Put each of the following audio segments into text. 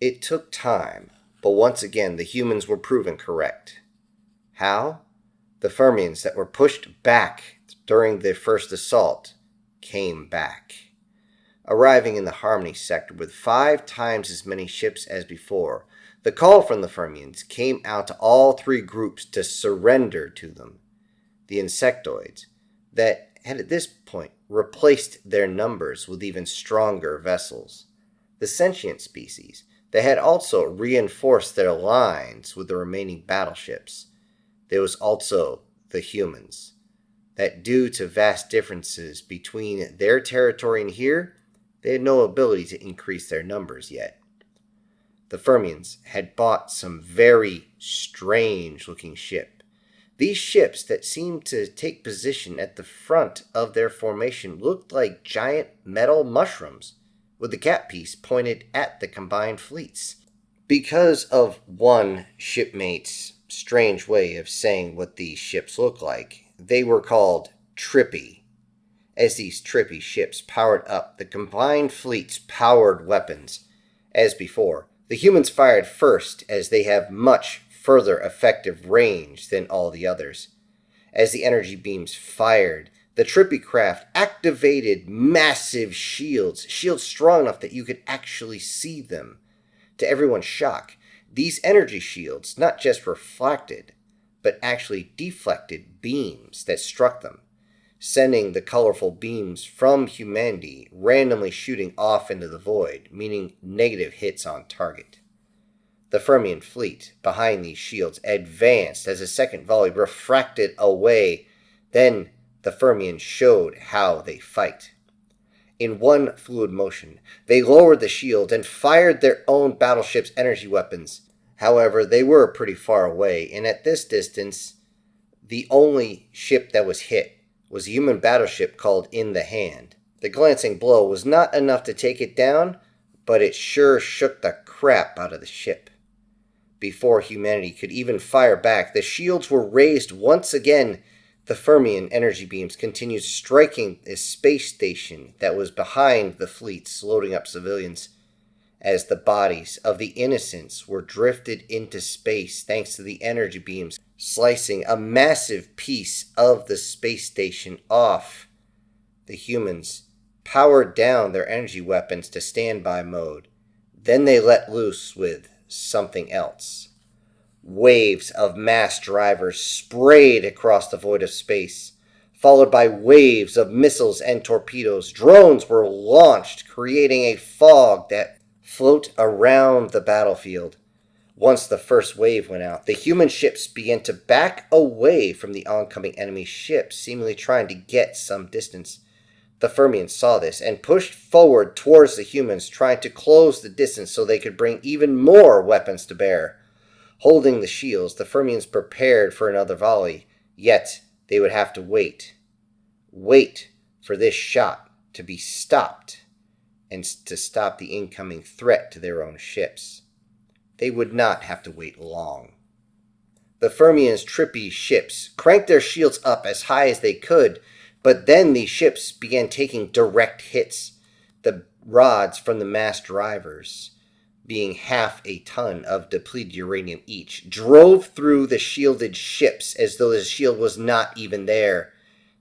It took time, but once again the humans were proven correct. How? The Fermions that were pushed back during their first assault came back, arriving in the Harmony sector with 5 times as many ships as before. The call from the Fermions came out to all 3 groups to surrender to them. The insectoids, that had at this point replaced their numbers with even stronger vessels. The sentient species, they had also reinforced their lines with the remaining battleships. There was also the humans, that due to vast differences between their territory and here, they had no ability to increase their numbers yet. The Fermions had bought some very strange-looking ship. These ships that seemed to take position at the front of their formation looked like giant metal mushrooms, with the cap piece pointed at the combined fleets. Because of one shipmate's strange way of saying what these ships look like, they were called trippy. As these trippy ships powered up the combined fleet's powered weapons. As before, the humans fired first as they have much further effective range than all the others. As the energy beams fired, the trippy craft activated massive shields strong enough that you could actually see them. To everyone's shock, these energy shields not just reflected, but actually deflected beams that struck them, sending the colorful beams from humanity randomly shooting off into the void, meaning negative hits on target. The Fermion fleet behind these shields advanced as a second volley refracted away. Then the Fermions showed how they fight. In one fluid motion, they lowered the shield and fired their own battleship's energy weapons. However, they were pretty far away, and at this distance, the only ship that was hit was a human battleship called In the Hand. The glancing blow was not enough to take it down, but it sure shook the crap out of the ship. Before humanity could even fire back, the shields were raised once again. The Fermion energy beams continued striking a space station that was behind the fleets loading up civilians, as the bodies of the innocents were drifted into space thanks to the energy beams slicing a massive piece of the space station off. The humans powered down their energy weapons to standby mode. Then they let loose with something else. Waves of mass drivers sprayed across the void of space, followed by waves of missiles and torpedoes. Drones were launched, creating a fog that floated around the battlefield. Once the first wave went out, the human ships began to back away from the oncoming enemy ships, seemingly trying to get some distance. The Fermions saw this and pushed forward towards the humans, trying to close the distance so they could bring even more weapons to bear. Holding the shields, the Fermions prepared for another volley, yet they would have to wait. Wait for this shot to be stopped and to stop the incoming threat to their own ships. They would not have to wait long. The Fermions' trippy ships cranked their shields up as high as they could, but then these ships began taking direct hits. The rods from the mass drivers, being half a ton of depleted uranium each, drove through the shielded ships as though the shield was not even there.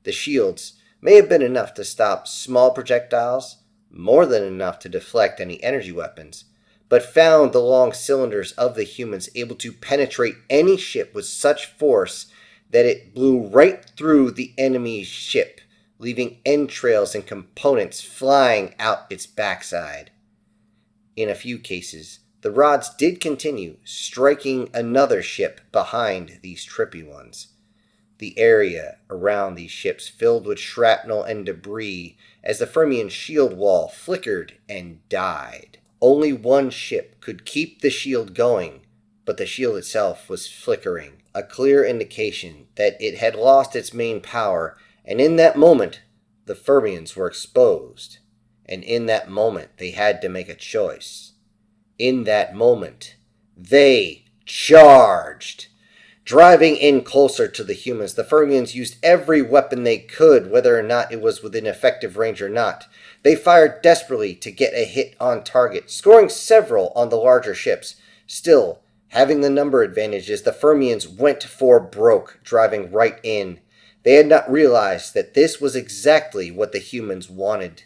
The shields may have been enough to stop small projectiles, more than enough to deflect any energy weapons, but found the long cylinders of the humans able to penetrate any ship with such force that it blew right through the enemy's ship, leaving entrails and components flying out its backside. In a few cases, the rods did continue, striking another ship behind these trippy ones. The area around these ships filled with shrapnel and debris as the Fermion shield wall flickered and died. Only one ship could keep the shield going, but the shield itself was flickering, a clear indication that it had lost its main power, and in that moment, the Fermions were exposed. And in that moment, they had to make a choice. In that moment, they charged. Driving in closer to the humans, the Fermions used every weapon they could, whether or not it was within effective range or not. They fired desperately to get a hit on target, scoring several on the larger ships. Still, having the number advantages, the Fermions went for broke, driving right in. They had not realized that this was exactly what the humans wanted.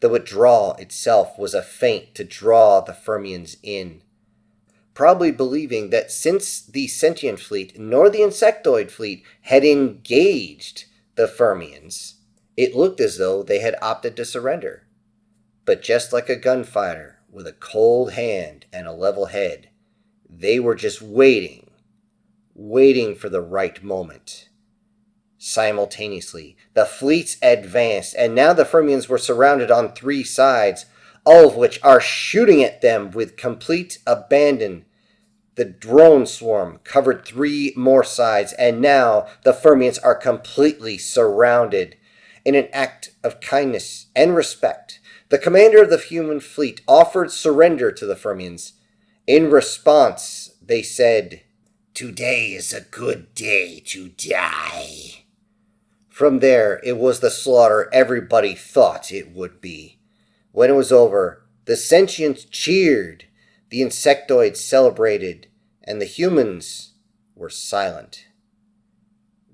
The withdrawal itself was a feint to draw the Fermions in, probably believing that since the sentient fleet nor the insectoid fleet had engaged the Fermions, it looked as though they had opted to surrender. But just like a gunfighter with a cold hand and a level head, they were just waiting for the right moment. Simultaneously, the fleets advanced, and now the Fermions were surrounded on 3 sides, all of which are shooting at them with complete abandon. The drone swarm covered 3 more sides, and now the Fermions are completely surrounded. In an act of kindness and respect, the commander of the human fleet offered surrender to the Fermions. In response, they said, "Today is a good day to die." From there, it was the slaughter everybody thought it would be. When it was over, the sentients cheered, the insectoids celebrated, and the humans were silent.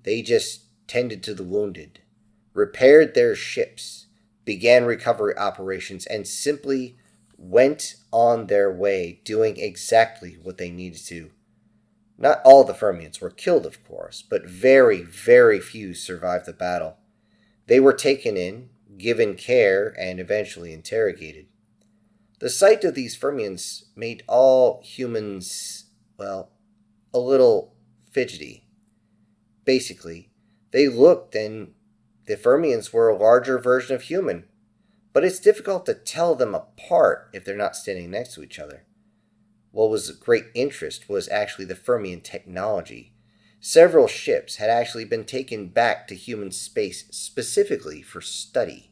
They just tended to the wounded, repaired their ships, began recovery operations, and simply went on their way, doing exactly what they needed to. Not all the Fermions were killed, of course, but very, very few survived the battle. They were taken in, given care, and eventually interrogated. The sight of these Fermions made all humans, well, a little fidgety. Basically, they looked and the Fermions were a larger version of human, but it's difficult to tell them apart if they're not standing next to each other. What was of great interest was actually the Fermion technology. Several ships had actually been taken back to human space specifically for study.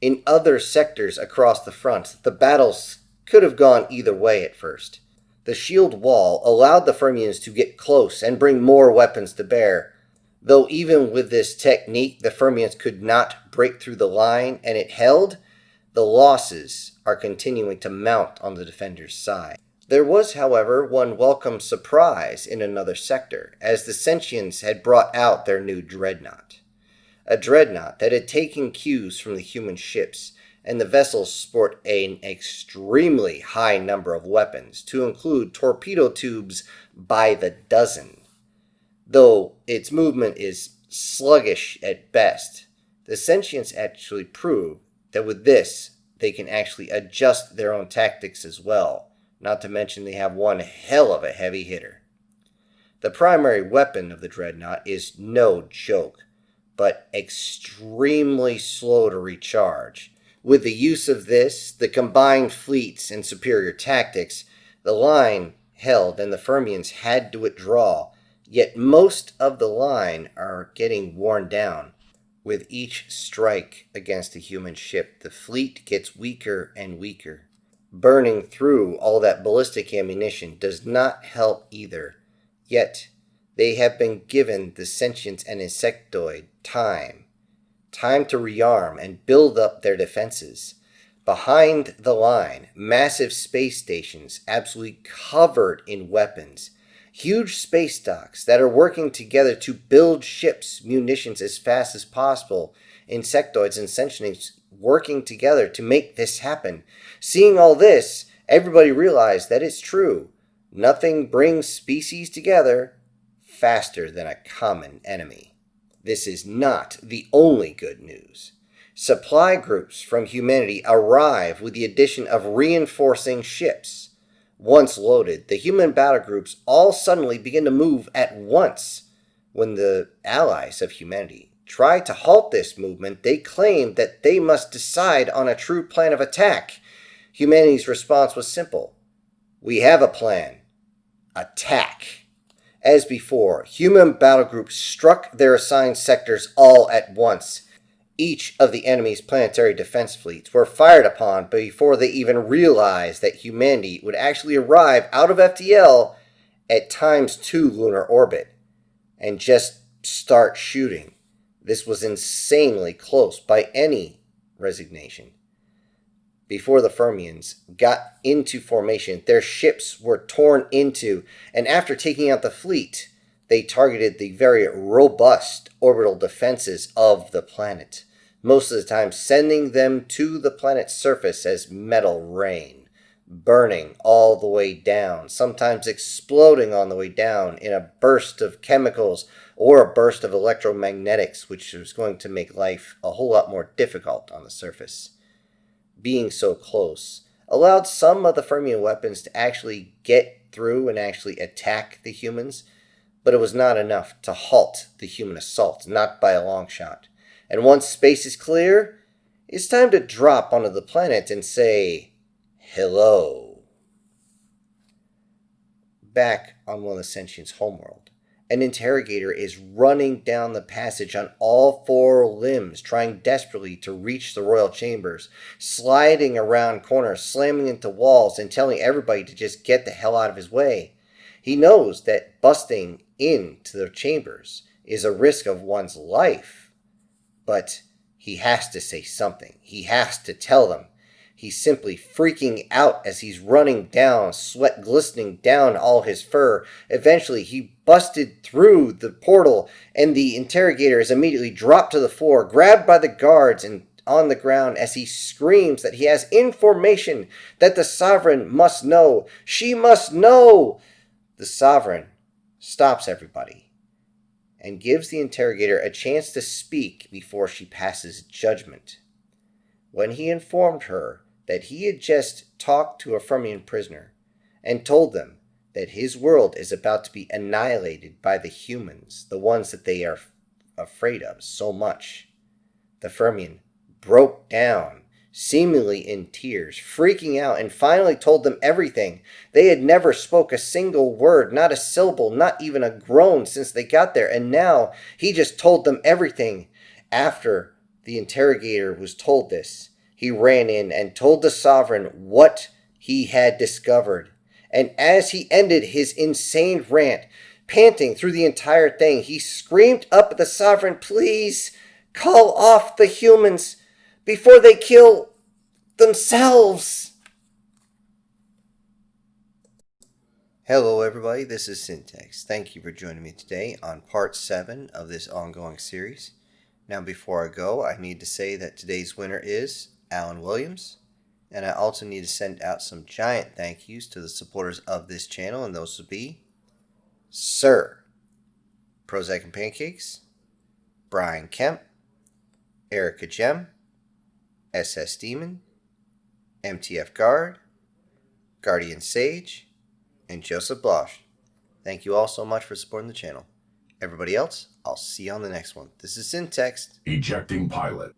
In other sectors across the front, the battles could have gone either way at first. The shield wall allowed the Fermions to get close and bring more weapons to bear. Though even with this technique, the Fermions could not break through the line and it held, the losses are continuing to mount on the defenders' side. There was, however, one welcome surprise in another sector, as the Sentients had brought out their new dreadnought. A dreadnought that had taken cues from the human ships, and the vessels sport an extremely high number of weapons, to include torpedo tubes by the dozen. Though its movement is sluggish at best, the Sentients actually prove that with this, they can actually adjust their own tactics as well. Not to mention they have one hell of a heavy hitter. The primary weapon of the dreadnought is no joke, but extremely slow to recharge. With the use of this, the combined fleets and superior tactics, the line held and the Fermions had to withdraw, yet most of the line are getting worn down. With each strike against a human ship, the fleet gets weaker and weaker. Burning through all that ballistic ammunition does not help either. Yet, they have been given the sentients and insectoid time to rearm and build up their defenses. Behind the line, massive space stations absolutely covered in weapons. Huge space docks that are working together to build ships, munitions as fast as possible. Insectoids and sentients working together to make this happen. Seeing all this, everybody realized that it's true. Nothing brings species together faster than a common enemy. This is not the only good news. Supply groups from humanity arrive with the addition of reinforcing ships. Once loaded, the human battle groups all suddenly begin to move at once. When the allies of humanity try to halt this movement, they claim that they must decide on a true plan of attack. Humanity's response was simple. We have a plan. Attack. As before, human battle groups struck their assigned sectors all at once. Each of the enemy's planetary defense fleets were fired upon before they even realized that humanity would actually arrive out of FTL at times to lunar orbit, and just start shooting. This was insanely close by any resignation. Before the Fermions got into formation, their ships were torn into, and after taking out the fleet, they targeted the very robust orbital defenses of the planet, most of the time sending them to the planet's surface as metal rain, burning all the way down, sometimes exploding on the way down in a burst of chemicals or a burst of electromagnetics, which was going to make life a whole lot more difficult on the surface. Being so close allowed some of the Fermion weapons to actually get through and actually attack the humans, but it was not enough to halt the human assault, not by a long shot. And once space is clear, it's time to drop onto the planet and say, hello. Back on one of the Sentient's homeworld, an interrogator is running down the passage on all four limbs, trying desperately to reach the royal chambers, sliding around corners, slamming into walls, and telling everybody to just get the hell out of his way. He knows that busting into the chambers is a risk of one's life, but he has to say something. He has to tell them. He's simply freaking out as he's running down, sweat glistening down all his fur. Eventually, he busted through the portal, and the interrogator is immediately dropped to the floor, grabbed by the guards and on the ground as he screams that he has information that the Sovereign must know. She must know! The Sovereign stops everybody and gives the interrogator a chance to speak before she passes judgment. When he informed her that he had just talked to a Fermion prisoner and told them that his world is about to be annihilated by the humans, the ones that they are afraid of so much, the Fermion broke down, seemingly in tears, freaking out, and finally told them everything. They had never spoke a single word, not a syllable, not even a groan since they got there, and now he just told them everything. After the interrogator was told this, he ran in and told the Sovereign what he had discovered. And as he ended his insane rant, panting through the entire thing, he screamed up at the Sovereign, "Please call off the humans before they kill themselves." Hello everybody, this is Syntax. Thank you for joining me today on Part 7 of this ongoing series. Now before I go, I need to say that today's winner is Alan Williams, and I also need to send out some giant thank yous to the supporters of this channel, and those would be Sir Prozac and Pancakes, Brian Kemp, Erica Gem, SS Demon, MTF Guard, Guardian Sage, and Joseph Blosh. Thank you all so much for supporting the channel. Everybody else, I'll see you on the next one. This is Syntax. Ejecting pilot.